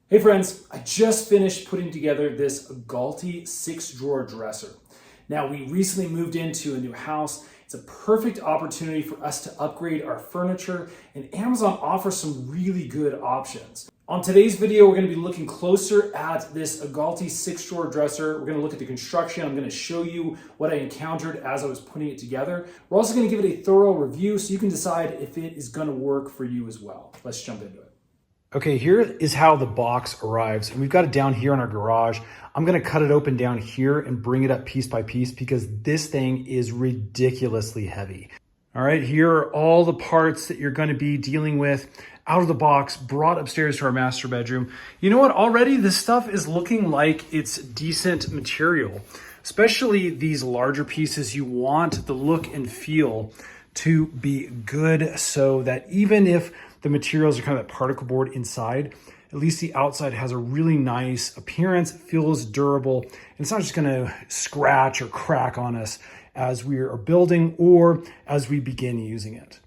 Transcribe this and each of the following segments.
Hey friends, I just finished putting together this AOGLLATI 6-drawer dresser. Now we recently moved into a new house. It's a perfect opportunity for us to upgrade our furniture, and Amazon offers some really good options. On today's video, we're going to be looking closer at this AOGLLATI 6-drawer dresser. We're going to look at the construction. I'm going to show you what I encountered as I was putting it together. We're also going to give it a thorough review so you can decide if it is going to work for you as well. Let's jump into it. Okay, here is how the box arrives. And we've got it down here in our garage. I'm gonna cut it open down here and bring it up piece by piece because this thing is ridiculously heavy. All right, here are all the parts that you're gonna be dealing with out of the box, brought upstairs to our master bedroom. You know what, already this stuff is looking like it's decent material, especially these larger pieces. You want the look and feel to be good so that even if the materials are kind of that particle board inside, at least the outside has a really nice appearance. It feels durable, and it's not just gonna scratch or crack on us as we are building or as we begin using it.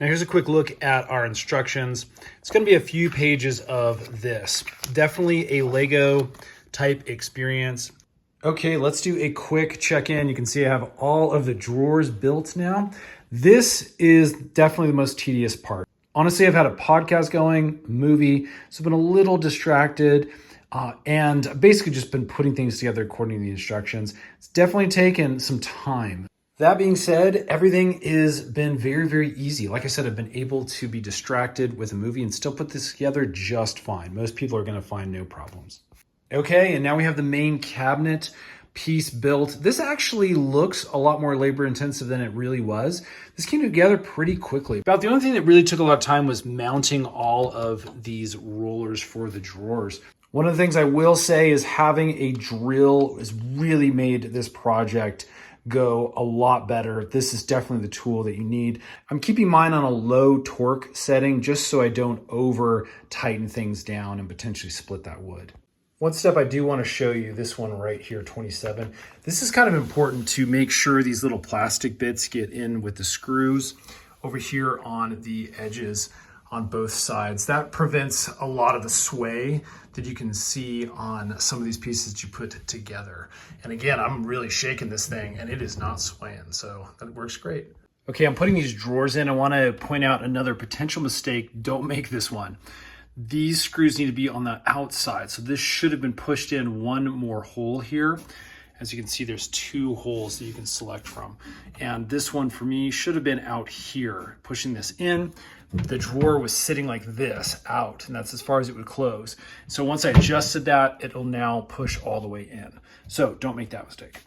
Now here's a quick look at our instructions. It's gonna be a few pages of this. Definitely a Lego type experience. Okay, let's do a quick check-in. You can see I have all of the drawers built now. This is definitely the most tedious part. Honestly, I've had a podcast going, a movie, so I've been a little distracted and basically just been putting things together according to the instructions. It's definitely taken some time. That being said, everything has been very, very easy. Like I said, I've been able to be distracted with a movie and still put this together just fine. Most people are gonna find no problems. Okay, and now we have the main cabinet piece built. This actually looks a lot more labor intensive than it really was. This came together pretty quickly. About the only thing that really took a lot of time was mounting all of these rollers for the drawers. One of the things I will say is having a drill has really made this project go a lot better. This is definitely the tool that you need. I'm keeping mine on a low torque setting just so I don't over tighten things down and potentially split that wood. One step I do want to show you, this one right here, 27. This is kind of important to make sure these little plastic bits get in with the screws over here on the edges on both sides. That prevents a lot of the sway that you can see on some of these pieces that you put together. And again, I'm really shaking this thing and it is not swaying, so that works great. Okay, I'm putting these drawers in. I want to point out another potential mistake. Don't make this one. These screws need to be on the outside. So this should have been pushed in one more hole here. As you can see, there's two holes that you can select from. And this one for me should have been out here. Pushing this in, the drawer was sitting like this out, and that's as far as it would close. So once I adjusted that, it'll now push all the way in. So don't make that mistake.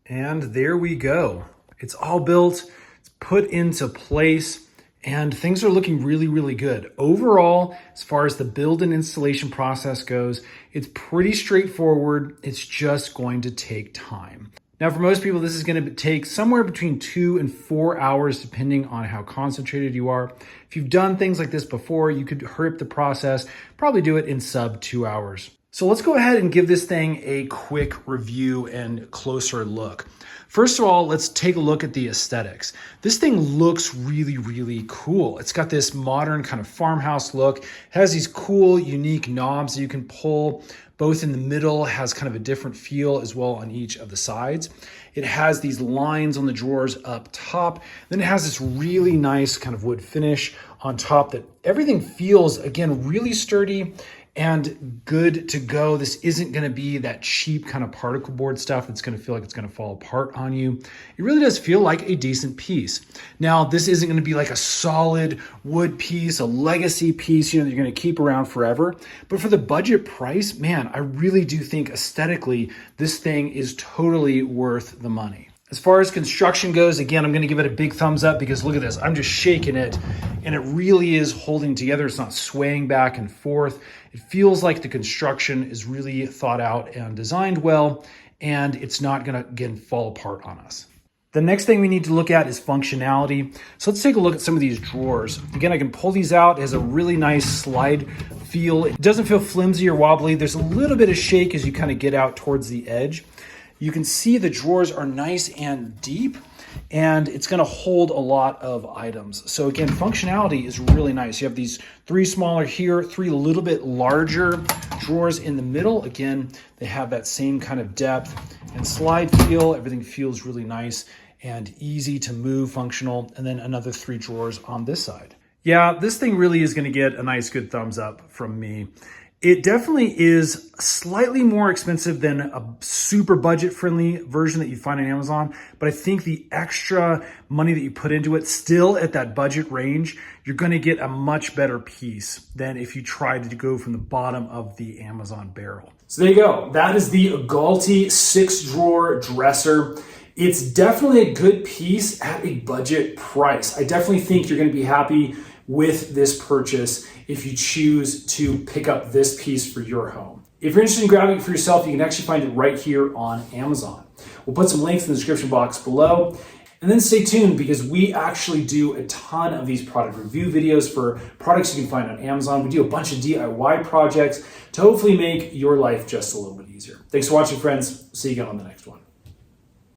And there we go. It's all built, it's put into place, and things are looking really, really good. Overall, as far as the build and installation process goes, it's pretty straightforward. It's just going to take time. Now, for most people, this is going to take somewhere between 2 and 4 hours, depending on how concentrated you are. If you've done things like this before, you could hurry up the process, probably do it in sub 2 hours. So let's go ahead and give this thing a quick review and closer look. First of all, let's take a look at the aesthetics. This thing looks really, really cool. It's got this modern kind of farmhouse look. It has these cool, unique knobs that you can pull. Both in the middle, has kind of a different feel as well on each of the sides. It has these lines on the drawers up top. Then it has this really nice kind of wood finish on top that everything feels, again, really sturdy and good to go. This isn't gonna be that cheap kind of particle board stuff that's gonna feel like it's gonna fall apart on you. It really does feel like a decent piece. Now, this isn't gonna be like a solid wood piece, a legacy piece, you know, that you're gonna keep around forever. But for the budget price, man, I really do think aesthetically, this thing is totally worth the money. As far as construction goes, again, I'm gonna give it a big thumbs up because look at this, I'm just shaking it and it really is holding together. It's not swaying back and forth. It feels like the construction is really thought out and designed well, and it's not gonna, again, fall apart on us. The next thing we need to look at is functionality. So let's take a look at some of these drawers. Again, I can pull these out. It has a really nice slide feel. It doesn't feel flimsy or wobbly. There's a little bit of shake as you kind of get out towards the edge. You can see the drawers are nice and deep, and it's going to hold a lot of items. So again, functionality is really nice. You have these 3 smaller here, 3 a little bit larger drawers in the middle, again, they have that same kind of depth and slide feel. Everything feels really nice and easy to move, functional. And then another 3 drawers on this side. Yeah, this thing really is gonna get a nice good thumbs up from me. It definitely is slightly more expensive than a super budget-friendly version that you find on Amazon, but I think the extra money that you put into it, still at that budget range, you're gonna get a much better piece than if you tried to go from the bottom of the Amazon barrel. So there you go. That is the AOGLLATI 6-drawer dresser. It's definitely a good piece at a budget price. I definitely think you're gonna be happy with this purchase if you choose to pick up this piece for your home. If you're interested in grabbing it for yourself, you can actually find it right here on Amazon. We'll put some links in the description box below. And then stay tuned because we actually do a ton of these product review videos for products you can find on Amazon. We do a bunch of DIY projects to hopefully make your life just a little bit easier. Thanks for watching, friends. See you again on the next one.